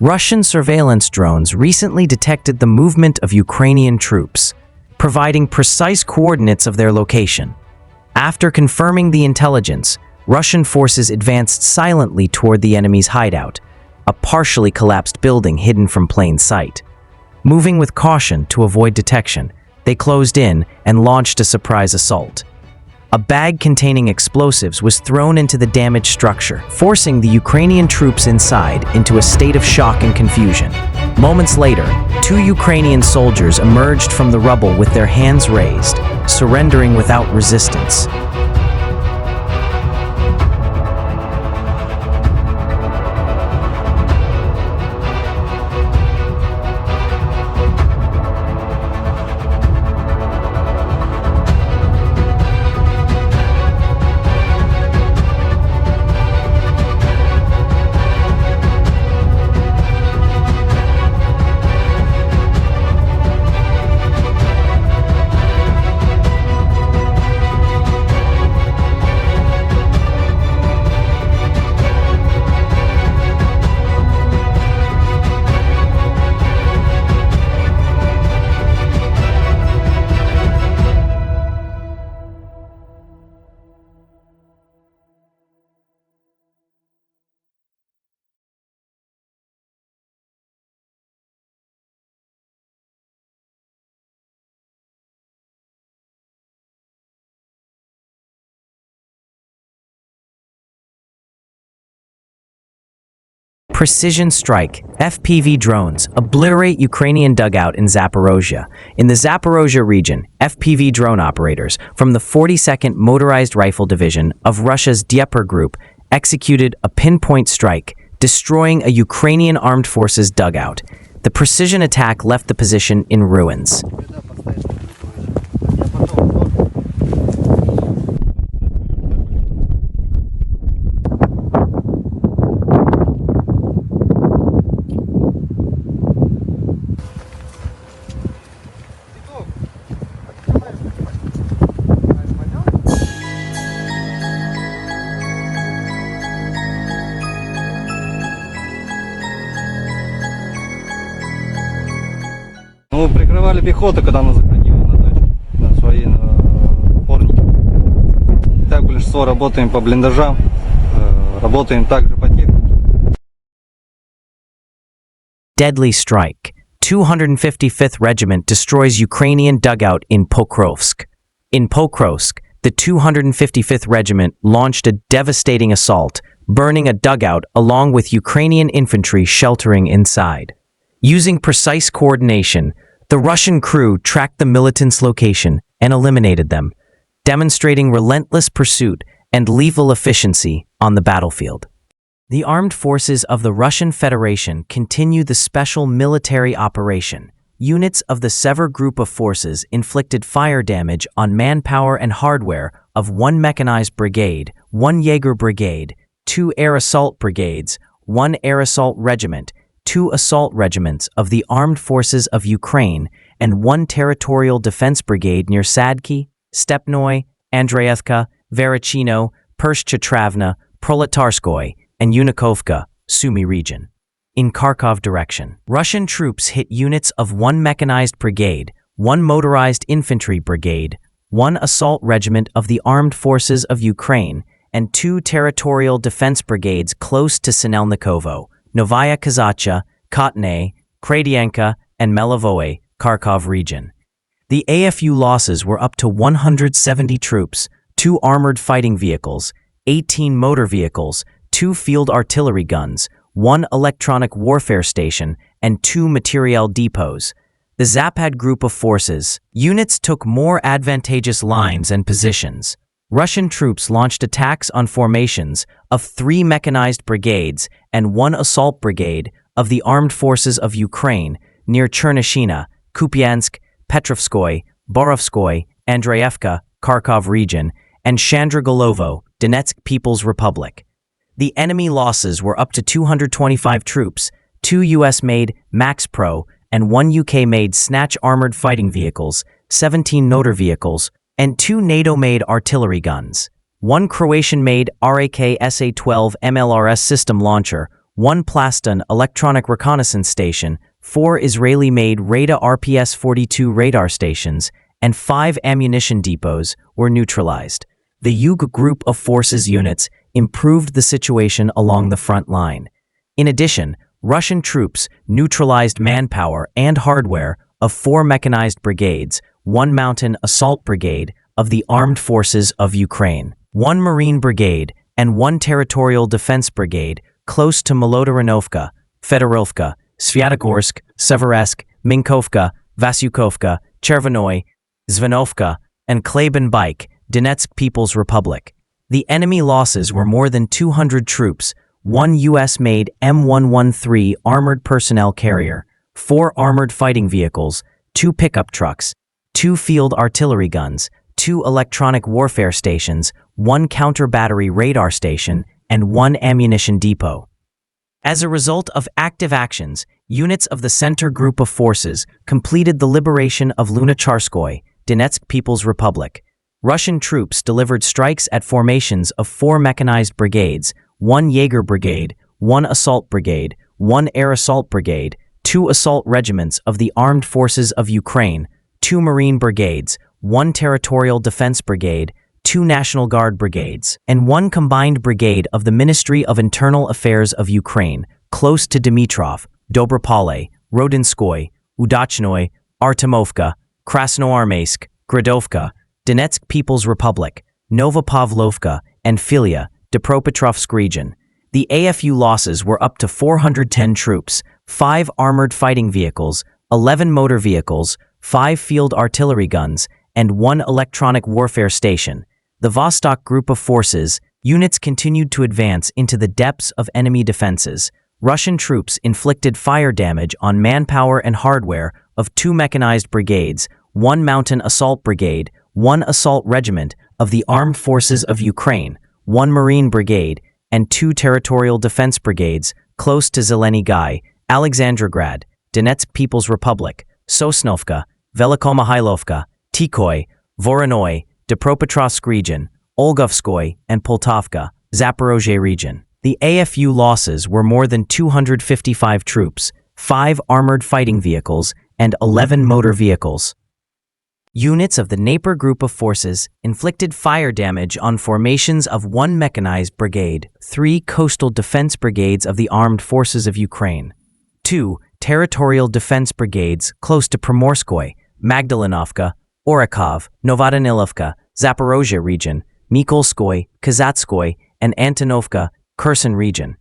Russian surveillance drones recently detected the movement of Ukrainian troops, providing precise coordinates of their location. After confirming the intelligence, Russian forces advanced silently toward the enemy's hideout, a partially collapsed building hidden from plain sight. Moving with caution to avoid detection, they closed in and launched a surprise assault. A bag containing explosives was thrown into the damaged structure, forcing the Ukrainian troops inside into a state of shock and confusion. Moments later, 2 Ukrainian soldiers emerged from the rubble with their hands raised, surrendering without resistance. Precision strike, FPV drones, obliterate Ukrainian dugout in Zaparosia. In the Zaparosia region, FPV drone operators from the 42nd Motorized Rifle Division of Russia's Dnieper Group executed a pinpoint strike, destroying a Ukrainian armed forces dugout. The precision attack left the position in ruins. Ну, прикрывали пехоту, когда она заходила на дачу, на свои опорники. Так, большинство работаем по блиндажам, работаем также по технике. Deadly strike. 255th Regiment destroys Ukrainian dugout in Pokrovsk. In Pokrovsk, the 255th Regiment launched a devastating assault, burning a dugout along with Ukrainian infantry sheltering inside. Using precise coordination, the Russian crew tracked the militants' location and eliminated them, demonstrating relentless pursuit and lethal efficiency on the battlefield. The armed forces of the Russian Federation continue the special military operation. Units of the Sever Group of Forces inflicted fire damage on manpower and hardware of 1 mechanized brigade, 1 Jaeger brigade, 2 air assault brigades, 1 air assault regiment, 2 assault regiments of the Armed Forces of Ukraine, and 1 territorial defense brigade near Sadki, Stepnoy, Andreevka, Verachino, Persh-Chetravna, Proletarskoy, and Unikovka, Sumy region. In Kharkov direction, Russian troops hit units of 1 mechanized brigade, 1 motorized infantry brigade, 1 assault regiment of the Armed Forces of Ukraine, and 2 territorial defense brigades close to Sinelnikovo, Novaya Kazacha, Kotne, Kradianka, and Melivoe, Kharkov region. The AFU losses were up to 170 troops, 2 armored fighting vehicles, 18 motor vehicles, 2 field artillery guns, 1 electronic warfare station, and 2 materiel depots. The Zapad group of forces units took more advantageous lines and positions. Russian troops launched attacks on formations of 3 mechanized brigades and 1 assault brigade of the Armed Forces of Ukraine near Chernishina, Kupiansk, Petrovskoy, Borovskoy, Andreevka, Kharkov region, and Shandrogolovo, Donetsk People's Republic. The enemy losses were up to 225 troops, 2 US-made Max Pro and 1 UK-made Snatch armored fighting vehicles, 17 motor vehicles, and 2 NATO-made artillery guns, 1 Croatian-made RAK SA-12 MLRS system launcher, 1 Plaston electronic reconnaissance station, 4 Israeli-made Radar RPS-42 radar stations, and 5 ammunition depots were neutralized. The Yug group of forces units improved the situation along the front line. In addition, Russian troops neutralized manpower and hardware of 4 mechanized brigades, 1 mountain assault brigade of the Armed Forces of Ukraine, 1 Marine brigade, and 1 territorial defense brigade close to Molodaranovka, Fedorovka, Svyatogorsk, Severesk, Minkovka, Vasyukovka, Chervonoy, Zvanovka, and Klebenbike, Donetsk People's Republic. The enemy losses were more than 200 troops, 1 U.S.-made M113 armored personnel carrier, 4 armored fighting vehicles, 2 pickup trucks, 2 field artillery guns, 2 electronic warfare stations, 1 counter-battery radar station, and 1 ammunition depot. As a result of active actions, units of the Center Group of Forces completed the liberation of Lunacharskoye, Donetsk People's Republic. Russian troops delivered strikes at formations of 4 mechanized brigades, 1 Jaeger brigade, 1 assault brigade, 1 air assault brigade, 2 assault regiments of the Armed Forces of Ukraine, 2 Marine brigades, 1 territorial defense brigade, 2 National Guard brigades, and 1 combined brigade of the Ministry of Internal Affairs of Ukraine, close to Dmitrov, Dobropole, Rodinskoye, Udachnoye, Artemovka, Krasnoarmeysk, Gradovka, Donetsk People's Republic, Novopavlovka, and Filia, Dnipropetrovsk region. The AFU losses were up to 410 troops, 5 armored fighting vehicles, 11 motor vehicles, 5 field artillery guns, and 1 electronic warfare station. The Vostok Group of Forces units continued to advance into the depths of enemy defenses. Russian troops inflicted fire damage on manpower and hardware of 2 mechanized brigades, 1 mountain assault brigade, 1 assault regiment of the Armed Forces of Ukraine, 1 Marine brigade, and 2 territorial defense brigades close to Zeleny Gai, Alexandrograd, Donetsk People's Republic, Sosnovka, Velikomikhailovka, Tikoy, Voronoy, Dnipropetrovsk region, Olgovskoy, and Poltavka, Zaparosia region. The AFU losses were more than 255 troops, 5 armored fighting vehicles, and 11 motor vehicles. Units of the Dnieper Group of Forces inflicted fire damage on formations of 1 mechanized brigade, 3 coastal defense brigades of the Armed Forces of Ukraine, 2 territorial defense brigades close to Primorskoye, Magdalenovka, Orakov, Novodanilovka, Zaparosia region, Mykolskoye, Kazatskoye, and Antonovka, Kherson region.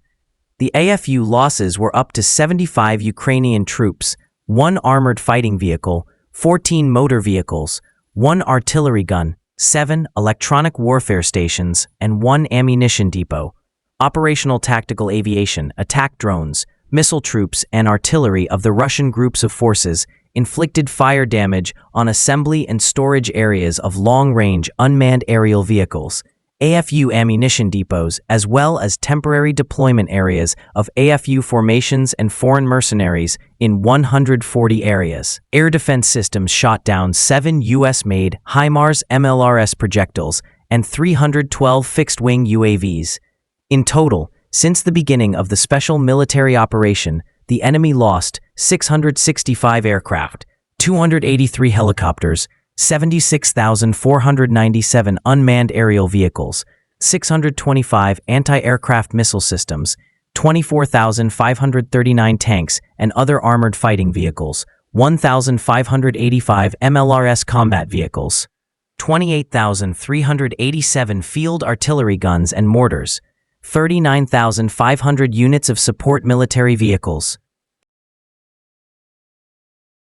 The AFU losses were up to 75 Ukrainian troops, 1 armored fighting vehicle, 14 motor vehicles, 1 artillery gun, 7 electronic warfare stations, and 1 ammunition depot. Operational tactical aviation, attack drones, missile troops, and artillery of the Russian groups of forces inflicted fire damage on assembly and storage areas of long-range unmanned aerial vehicles, AFU ammunition depots, as well as temporary deployment areas of AFU formations and foreign mercenaries in 140 areas. Air defense systems shot down 7 U.S.-made HIMARS MLRS projectiles and 312 fixed-wing UAVs. In total, since the beginning of the special military operation, the enemy lost 665 aircraft, 283 helicopters, 76,497 unmanned aerial vehicles, 625 anti-aircraft missile systems, 24,539 tanks and other armored fighting vehicles, 1,585 MLRS combat vehicles, 28,387 field artillery guns and mortars, 39,500 units of support military vehicles,